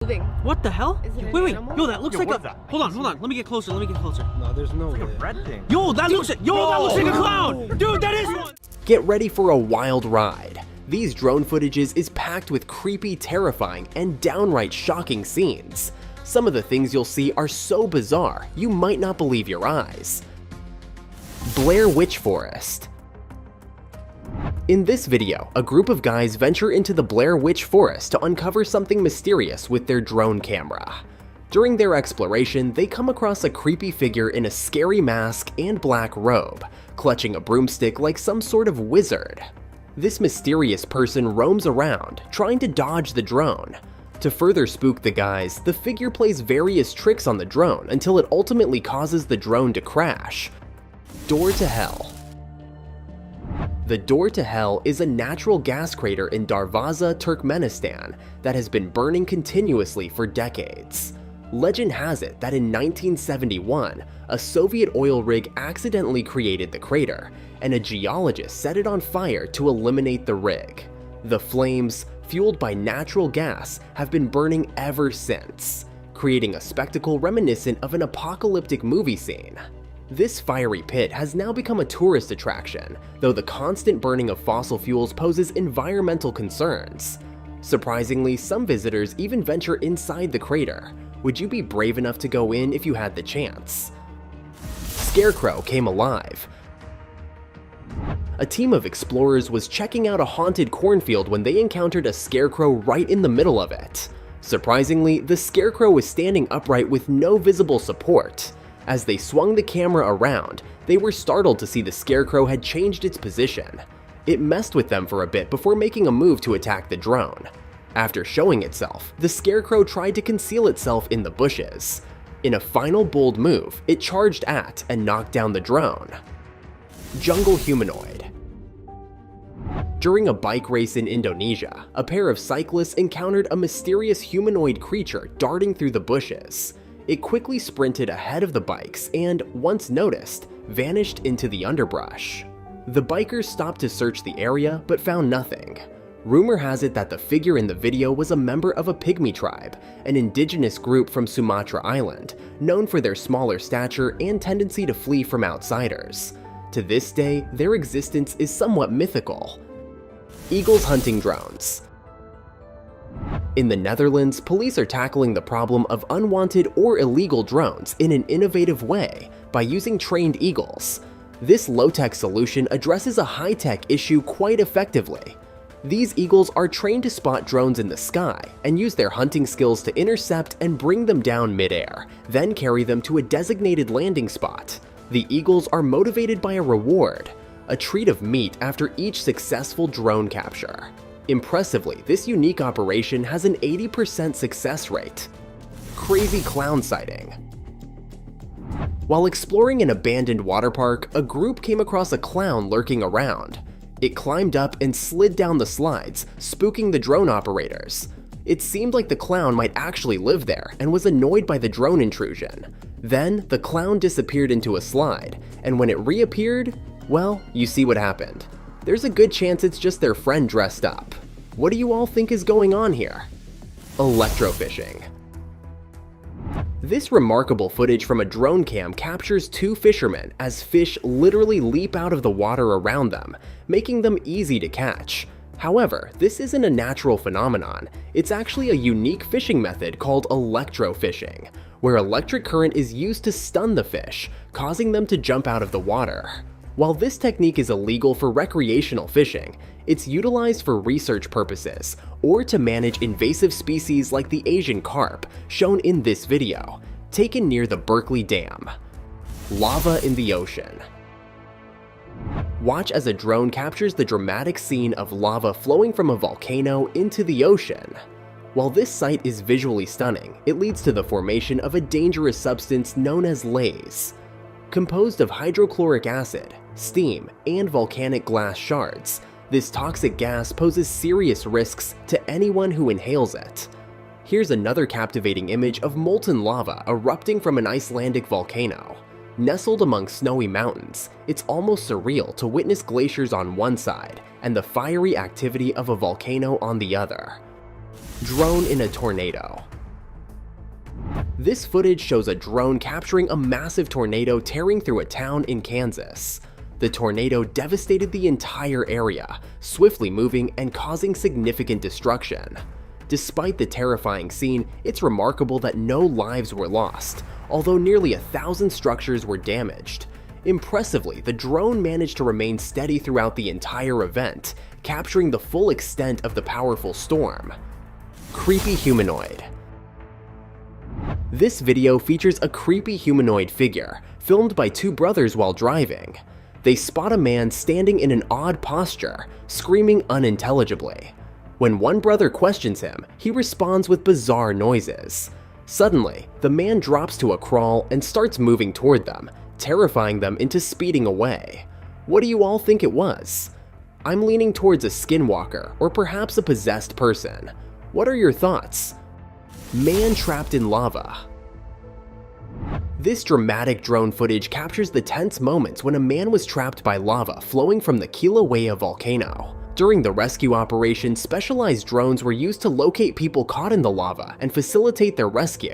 Moving. What the hell? Is it an Wait, animal? yo, that looks Yo, like what a. is that? Hold on. Let me get closer. No, there's no It's like way. a red thing. Yo, that looks like. Yo, that looks like a clown. Dude, that is one. Get ready for a wild ride. These drone footages is packed with creepy, terrifying, and downright shocking scenes. Some of the things you'll see are so bizarre, you might not believe your eyes. Blair Witch Forest. In this video, a group of guys venture into the Blair Witch Forest to uncover something mysterious with their drone camera. During their exploration, they come across a creepy figure in a scary mask and black robe, clutching a broomstick like some sort of wizard. This mysterious person roams around, trying to dodge the drone. To further spook the guys, the figure plays various tricks on the drone until it ultimately causes the drone to crash. Door to Hell. The Door to Hell is a natural gas crater in Darvaza, Turkmenistan that has been burning continuously for decades. Legend has it that in 1971, a Soviet oil rig accidentally created the crater, and a geologist set it on fire to eliminate the rig. The flames, fueled by natural gas, have been burning ever since, creating a spectacle reminiscent of an apocalyptic movie scene. This fiery pit has now become a tourist attraction, though the constant burning of fossil fuels poses environmental concerns. Surprisingly, some visitors even venture inside the crater. Would you be brave enough to go in if you had the chance? Scarecrow came alive. A team of explorers was checking out a haunted cornfield when they encountered a scarecrow right in the middle of it. Surprisingly, the scarecrow was standing upright with no visible support. As they swung the camera around, they were startled to see the scarecrow had changed its position. It messed with them for a bit before making a move to attack the drone. After showing itself, the scarecrow tried to conceal itself in the bushes. In a final bold move, it charged at and knocked down the drone. Jungle Humanoid. During a bike race in Indonesia, a pair of cyclists encountered a mysterious humanoid creature darting through the bushes. It quickly sprinted ahead of the bikes and, once noticed, vanished into the underbrush. The bikers stopped to search the area but found nothing. Rumor has it that the figure in the video was a member of a Pygmy tribe, an indigenous group from Sumatra Island, known for their smaller stature and tendency to flee from outsiders. To this day, their existence is somewhat mythical. Eagles hunting drones. In the Netherlands, police are tackling the problem of unwanted or illegal drones in an innovative way by using trained eagles. This low-tech solution addresses a high-tech issue quite effectively. These eagles are trained to spot drones in the sky and use their hunting skills to intercept and bring them down midair, then carry them to a designated landing spot. The eagles are motivated by a reward, a treat of meat after each successful drone capture. Impressively, this unique operation has an 80% success rate. Crazy clown sighting. While exploring an abandoned water park, a group came across a clown lurking around. It climbed up and slid down the slides, spooking the drone operators. It seemed like the clown might actually live there and was annoyed by the drone intrusion. Then, the clown disappeared into a slide, and when it reappeared, well, you see what happened. There's a good chance it's just their friend dressed up. What do you all think is going on here? Electrofishing. This remarkable footage from a drone cam captures two fishermen as fish literally leap out of the water around them, making them easy to catch. However, this isn't a natural phenomenon. It's actually a unique fishing method called electrofishing, where electric current is used to stun the fish, causing them to jump out of the water. While this technique is illegal for recreational fishing, it's utilized for research purposes or to manage invasive species like the Asian carp, shown in this video, taken near the Berkeley Dam. Lava in the ocean. Watch as a drone captures the dramatic scene of lava flowing from a volcano into the ocean. While this sight is visually stunning, it leads to the formation of a dangerous substance known as LAYS. Composed of hydrochloric acid, steam, and volcanic glass shards, this toxic gas poses serious risks to anyone who inhales it. Here's another captivating image of molten lava erupting from an Icelandic volcano. Nestled among snowy mountains, it's almost surreal to witness glaciers on one side and the fiery activity of a volcano on the other. Drone in a tornado. This footage shows a drone capturing a massive tornado tearing through a town in Kansas. The tornado devastated the entire area, swiftly moving and causing significant destruction. Despite the terrifying scene, it's remarkable that no lives were lost, although nearly 1,000 structures were damaged. Impressively, the drone managed to remain steady throughout the entire event, capturing the full extent of the powerful storm. Creepy humanoid. This video features a creepy humanoid figure, filmed by two brothers while driving. They spot a man standing in an odd posture, screaming unintelligibly. When one brother questions him, he responds with bizarre noises. Suddenly, the man drops to a crawl and starts moving toward them, terrifying them into speeding away. What do you all think it was? I'm leaning towards a skinwalker or perhaps a possessed person. What are your thoughts? Man trapped in lava. This dramatic drone footage captures the tense moments when a man was trapped by lava flowing from the Kilauea volcano. During the rescue operation, specialized drones were used to locate people caught in the lava and facilitate their rescue.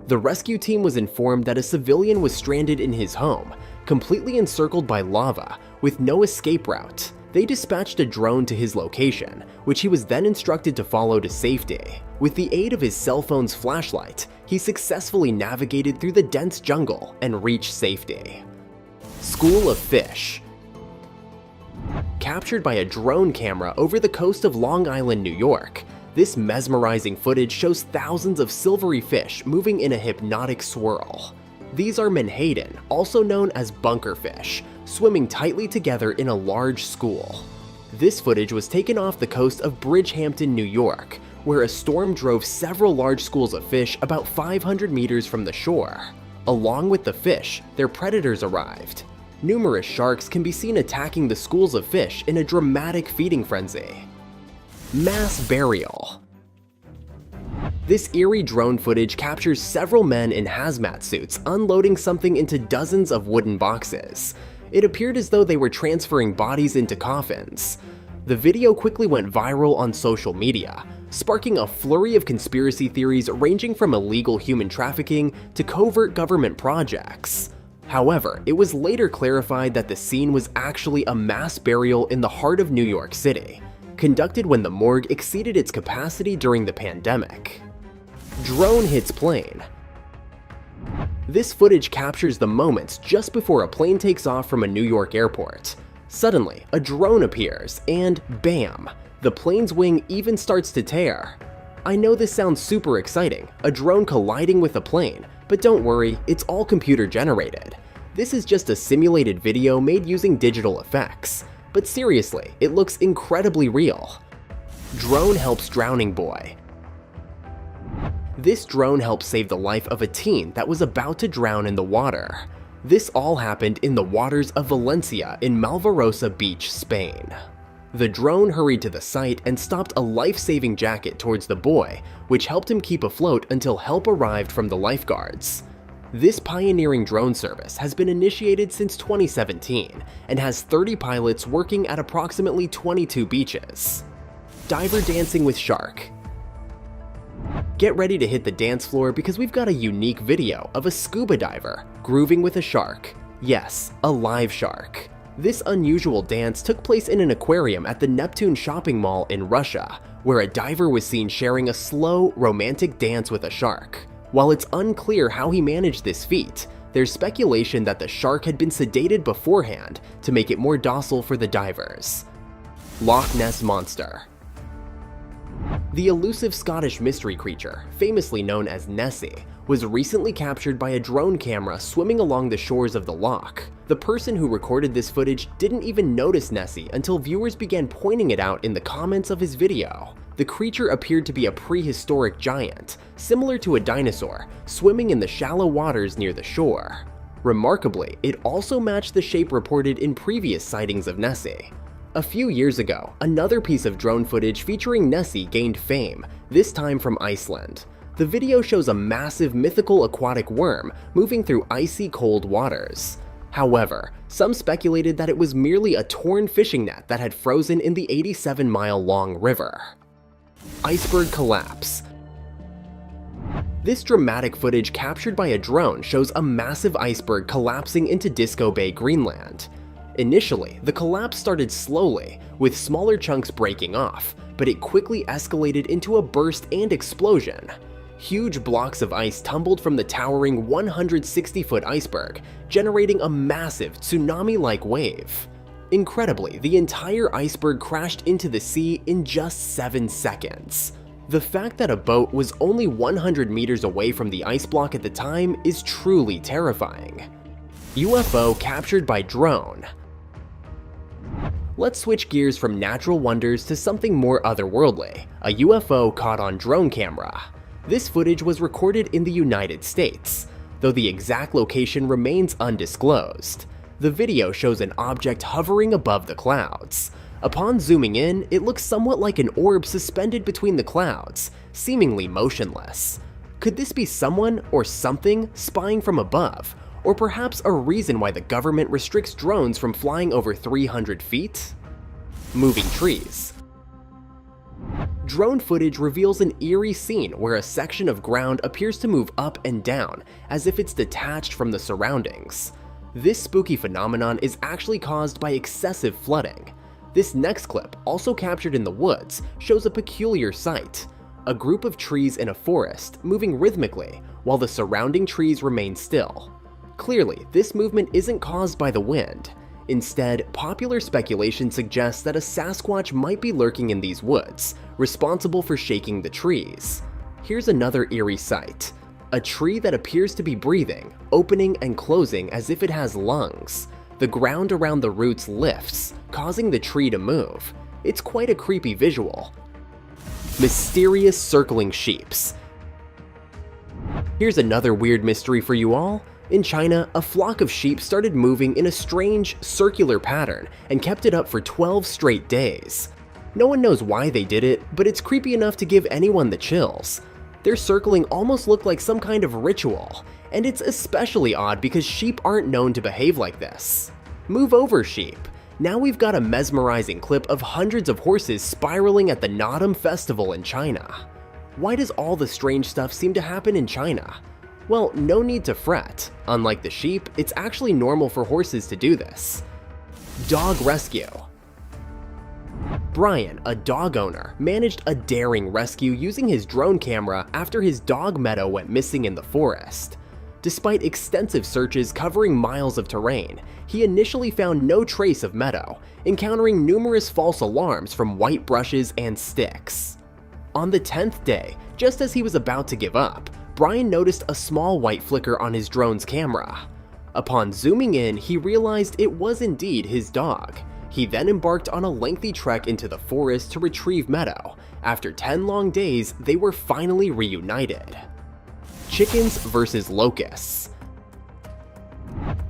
The rescue team was informed that a civilian was stranded in his home, completely encircled by lava, with no escape route. They dispatched a drone to his location, which he was then instructed to follow to safety. With the aid of his cell phone's flashlight, he successfully navigated through the dense jungle and reached safety. School of Fish. Captured by a drone camera over the coast of Long Island, New York, this mesmerizing footage shows thousands of silvery fish moving in a hypnotic swirl. These are menhaden, also known as bunkerfish, swimming tightly together in a large school. This footage was taken off the coast of Bridgehampton, New York, where a storm drove several large schools of fish about 500 meters from the shore. Along with the fish, their predators arrived. Numerous sharks can be seen attacking the schools of fish in a dramatic feeding frenzy. Mass burial. This eerie drone footage captures several men in hazmat suits unloading something into dozens of wooden boxes. It appeared as though they were transferring bodies into coffins. The video quickly went viral on social media, sparking a flurry of conspiracy theories ranging from illegal human trafficking to covert government projects. However, it was later clarified that the scene was actually a mass burial in the heart of New York City, conducted when the morgue exceeded its capacity during the pandemic. Drone hits plane. This footage captures the moments just before a plane takes off from a New York airport. Suddenly, a drone appears and bam, the plane's wing even starts to tear. I know this sounds super exciting, a drone colliding with a plane, but don't worry, it's all computer generated. This is just a simulated video made using digital effects. But seriously, it looks incredibly real. Drone helps drowning boy. This drone helped save the life of a teen that was about to drown in the water. This all happened in the waters of Valencia in Malvarosa Beach, Spain. The drone hurried to the site and stopped a life-saving jacket towards the boy, which helped him keep afloat until help arrived from the lifeguards. This pioneering drone service has been initiated since 2017 and has 30 pilots working at approximately 22 beaches. Diver dancing with shark. Get ready to hit the dance floor because we've got a unique video of a scuba diver grooving with a shark. Yes, a live shark. This unusual dance took place in an aquarium at the Neptune shopping mall in Russia, where a diver was seen sharing a slow, romantic dance with a shark. While it's unclear how he managed this feat, there's speculation that the shark had been sedated beforehand to make it more docile for the divers. Loch Ness Monster. The elusive Scottish mystery creature, famously known as Nessie, was recently captured by a drone camera swimming along the shores of the loch. The person who recorded this footage didn't even notice Nessie until viewers began pointing it out in the comments of his video. The creature appeared to be a prehistoric giant, similar to a dinosaur, swimming in the shallow waters near the shore. Remarkably, it also matched the shape reported in previous sightings of Nessie. A few years ago, another piece of drone footage featuring Nessie gained fame, this time from Iceland. The video shows a massive mythical aquatic worm moving through icy cold waters. However, some speculated that it was merely a torn fishing net that had frozen in the 87-mile-long river. Iceberg collapse. This dramatic footage captured by a drone shows a massive iceberg collapsing into Disco Bay, Greenland. Initially, the collapse started slowly, with smaller chunks breaking off, but it quickly escalated into a burst and explosion. Huge blocks of ice tumbled from the towering 160-foot iceberg, generating a massive tsunami-like wave. Incredibly, the entire iceberg crashed into the sea in just 7 seconds. The fact that a boat was only 100 meters away from the ice block at the time is truly terrifying. UFO captured by drone. Let's switch gears from natural wonders to something more otherworldly, a UFO caught on drone camera. This footage was recorded in the United States, though the exact location remains undisclosed. The video shows an object hovering above the clouds. Upon zooming in, it looks somewhat like an orb suspended between the clouds, seemingly motionless. Could this be someone or something spying from above, or perhaps a reason why the government restricts drones from flying over 300 feet? Moving trees. Drone footage reveals an eerie scene where a section of ground appears to move up and down, as if it's detached from the surroundings. This spooky phenomenon is actually caused by excessive flooding. This next clip, also captured in the woods, shows a peculiar sight. A group of trees in a forest moving rhythmically while the surrounding trees remain still. Clearly, this movement isn't caused by the wind. Instead, popular speculation suggests that a Sasquatch might be lurking in these woods, responsible for shaking the trees. Here's another eerie sight. A tree that appears to be breathing, opening and closing as if it has lungs. The ground around the roots lifts, causing the tree to move. It's quite a creepy visual. Mysterious circling sheeps. Here's another weird mystery for you all. In China, a flock of sheep started moving in a strange, circular pattern and kept it up for 12 straight days. No one knows why they did it, but it's creepy enough to give anyone the chills. Their circling almost looked like some kind of ritual, and it's especially odd because sheep aren't known to behave like this. Move over, sheep. Now we've got a mesmerizing clip of hundreds of horses spiraling at the Naadam Festival in China. Why does all the strange stuff seem to happen in China? Well, no need to fret. Unlike the sheep, it's actually normal for horses to do this. Dog rescue. Brian, a dog owner, managed a daring rescue using his drone camera after his dog Meadow went missing in the forest. Despite extensive searches covering miles of terrain, he initially found no trace of Meadow, encountering numerous false alarms from white brushes and sticks. On the 10th day, just as he was about to give up, Brian noticed a small white flicker on his drone's camera. Upon zooming in, he realized it was indeed his dog. He then embarked on a lengthy trek into the forest to retrieve Meadow. After 10 long days, they were finally reunited. Chickens versus locusts.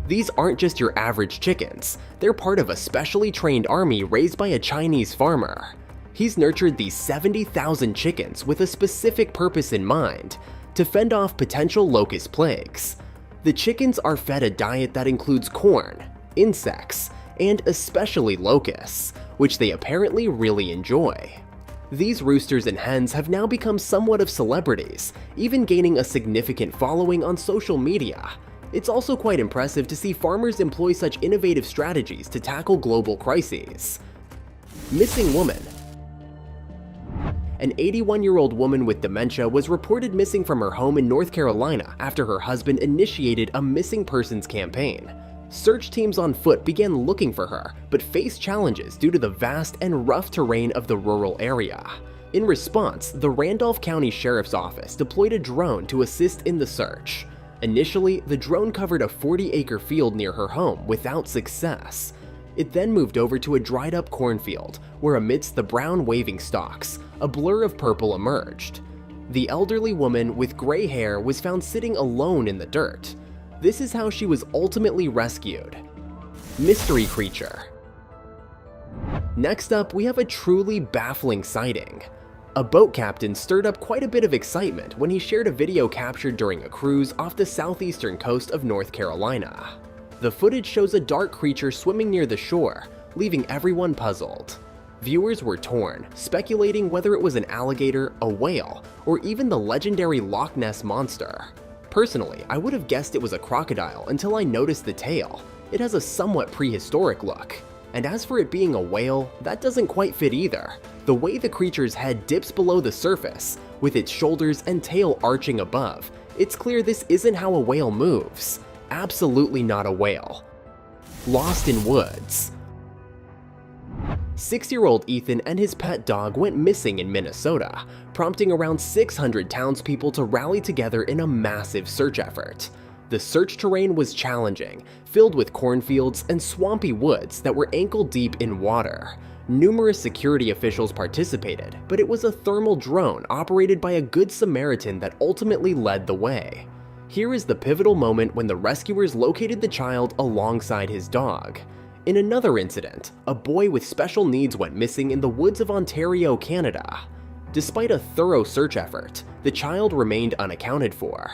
These aren't just your average chickens. They're part of a specially trained army raised by a Chinese farmer. He's nurtured these 70,000 chickens with a specific purpose in mind: to fend off potential locust plagues. The chickens are fed a diet that includes corn, insects, and especially locusts, which they apparently really enjoy. These roosters and hens have now become somewhat of celebrities, even gaining a significant following on social media. It's also quite impressive to see farmers employ such innovative strategies to tackle global crises. Missing woman. An 81-year-old woman with dementia was reported missing from her home in North Carolina after her husband initiated a missing persons campaign. Search teams on foot began looking for her, but faced challenges due to the vast and rough terrain of the rural area. In response, the Randolph County Sheriff's Office deployed a drone to assist in the search. Initially, the drone covered a 40-acre field near her home without success. It then moved over to a dried-up cornfield, where amidst the brown waving stalks, a blur of purple emerged. The elderly woman with gray hair was found sitting alone in the dirt. This is how she was ultimately rescued. Mystery creature. Next up, we have a truly baffling sighting. A boat captain stirred up quite a bit of excitement when he shared a video captured during a cruise off the southeastern coast of North Carolina. The footage shows a dark creature swimming near the shore, leaving everyone puzzled. Viewers were torn, speculating whether it was an alligator, a whale, or even the legendary Loch Ness Monster. Personally, I would have guessed it was a crocodile until I noticed the tail. It has a somewhat prehistoric look. And as for it being a whale, that doesn't quite fit either. The way the creature's head dips below the surface, with its shoulders and tail arching above, it's clear this isn't how a whale moves. Absolutely not a whale. Lost in woods. 6-year-old Ethan and his pet dog went missing in Minnesota, prompting around 600 townspeople to rally together in a massive search effort. The search terrain was challenging, filled with cornfields and swampy woods that were ankle-deep in water. Numerous security officials participated, but it was a thermal drone operated by a Good Samaritan that ultimately led the way. Here is the pivotal moment when the rescuers located the child alongside his dog. In another incident, a boy with special needs went missing in the woods of Ontario, Canada. Despite a thorough search effort, the child remained unaccounted for.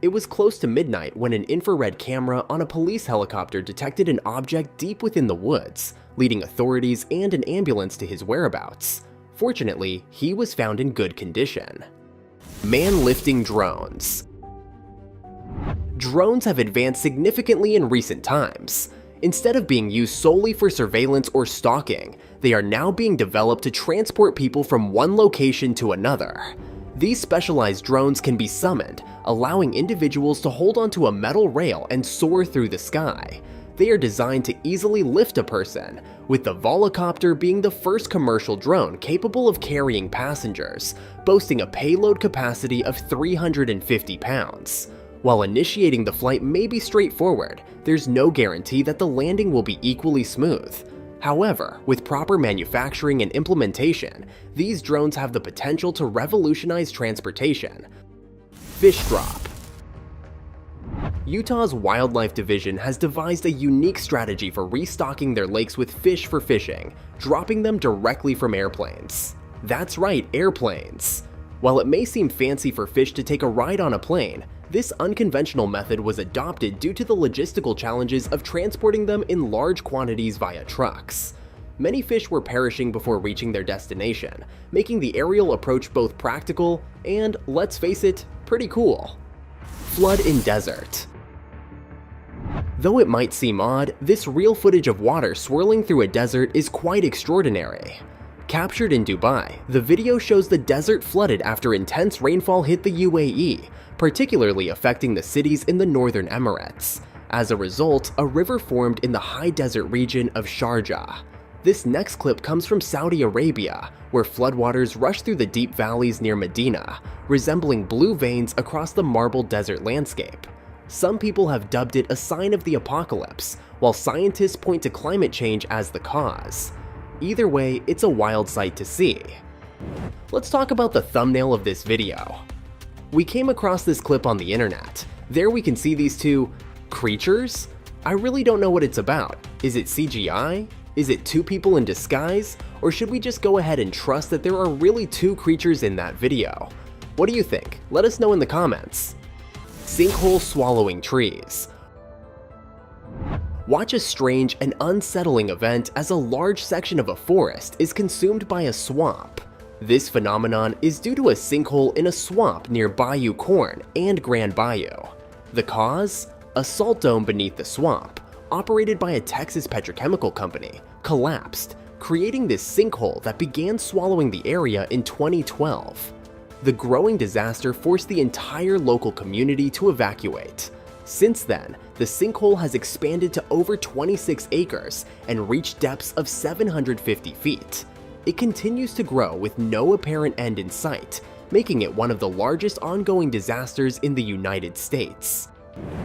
It was close to midnight when an infrared camera on a police helicopter detected an object deep within the woods, leading authorities and an ambulance to his whereabouts. Fortunately, he was found in good condition. Man-lifting drones. Drones have advanced significantly in recent times. Instead of being used solely for surveillance or stalking, they are now being developed to transport people from one location to another. These specialized drones can be summoned, allowing individuals to hold onto a metal rail and soar through the sky. They are designed to easily lift a person, with the Volocopter being the first commercial drone capable of carrying passengers, boasting a payload capacity of 350 pounds. While initiating the flight may be straightforward, there's no guarantee that the landing will be equally smooth. However, with proper manufacturing and implementation, these drones have the potential to revolutionize transportation. Fish drop. Utah's Wildlife Division has devised a unique strategy for restocking their lakes with fish for fishing, dropping them directly from airplanes. That's right, airplanes. While it may seem fancy for fish to take a ride on a plane, this unconventional method was adopted due to the logistical challenges of transporting them in large quantities via trucks. Many fish were perishing before reaching their destination, making the aerial approach both practical and, let's face it, pretty cool. Flood in desert. Though it might seem odd, this real footage of water swirling through a desert is quite extraordinary. Captured in Dubai, the video shows the desert flooded after intense rainfall hit the UAE, particularly affecting the cities in the Northern Emirates. As a result, a river formed in the high desert region of Sharjah. This next clip comes from Saudi Arabia, where floodwaters rush through the deep valleys near Medina, resembling blue veins across the marble desert landscape. Some people have dubbed it a sign of the apocalypse, while scientists point to climate change as the cause. Either way, it's a wild sight to see. Let's talk about the thumbnail of this video. We came across this clip on the internet. There we can see these two creatures? I really don't know what it's about. Is it CGI? Is it two people in disguise? Or should we just go ahead and trust that there are really two creatures in that video? What do you think? Let us know in the comments. Sinkhole swallowing trees. Watch a strange and unsettling event as a large section of a forest is consumed by a swamp. This phenomenon is due to a sinkhole in a swamp near Bayou Corn and Grand Bayou. The cause? A salt dome beneath the swamp, operated by a Texas petrochemical company, collapsed, creating this sinkhole that began swallowing the area in 2012. The growing disaster forced the entire local community to evacuate. Since then, the sinkhole has expanded to over 26 acres and reached depths of 750 feet. It continues to grow with no apparent end in sight, making it one of the largest ongoing disasters in the United States.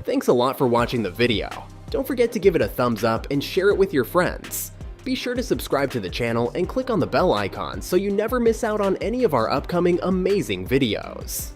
Thanks a lot for watching the video. Don't forget to give it a thumbs up and share it with your friends. Be sure to subscribe to the channel and click on the bell icon so you never miss out on any of our upcoming amazing videos.